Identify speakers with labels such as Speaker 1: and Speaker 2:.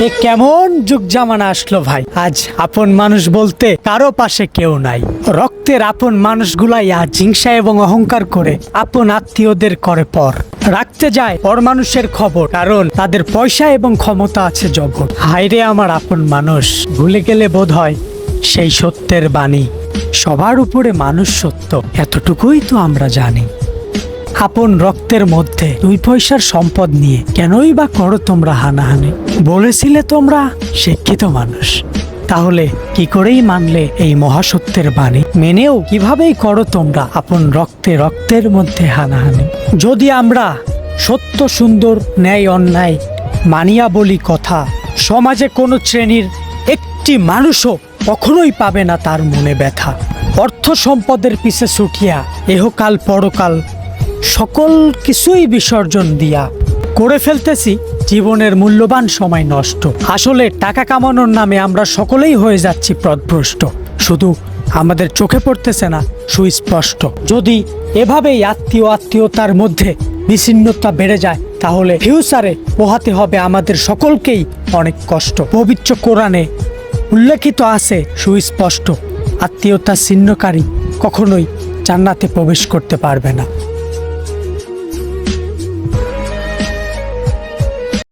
Speaker 1: এ কেমন যুগ জামানা আসলো ভাই, আজ আপন মানুষ বলতে কারো পাশে কেউ নাই। রক্তের আপন মানুষগুলাই আজ হিংসা এবং অহংকার করে আপন আত্মীয়দের করে পর রাখতে যায় পর মানুষের খবর, কারণ তাদের পয়সা এবং ক্ষমতা আছে জবর। হায়রে আমার আপন মানুষ, ভুলে গেলে বোধ হয় সেই সত্যের বাণী, সবার উপরে মানুষ সত্য, এতটুকুই তো আমরা জানি। আপন রক্তের মধ্যে 2 পয়সার সম্পদ নিয়ে কেনই বা করো তোমরা হানাহানি? বলেছিলে তোমরা শিক্ষিত মানুষ, তাহলে কি করেই মানলে এই মহাসত্যের বাণী? মেনেও কিভাবেই করো তোমরা আপন রক্তের মধ্যে হানাহানি? যদি আমরা সত্য সুন্দর ন্যায় অন্যায় মানিয়া বলি কথা, সমাজে কোনো শ্রেণীর একটি মানুষও কখনোই পাবে না তার মনে ব্যথা। অর্থ সম্পদের পিছে ছুটিয়া এহকাল পরকাল সকল কিছুই বিসর্জন দিয়া করে ফেলতেছি জীবনের মূল্যবান সময় নষ্ট। আসলে টাকা কামানোর নামে আমরা সকলেই হয়ে যাচ্ছি পথভ্রষ্ট, শুধু আমাদের চোখে পড়তেছে না সুস্পষ্ট। যদি এভাবেই আত্মীয়তার মধ্যে বিচ্ছিন্নতা বেড়ে যায়, তাহলে ফিউচারে পোহাতে হবে আমাদের সকলকেই অনেক কষ্ট। পবিত্র কোরআনে উল্লেখিত আছে সুস্পষ্ট, আত্মীয়তা ছিন্নকারী কখনোই জান্নাতে প্রবেশ করতে পারবে না।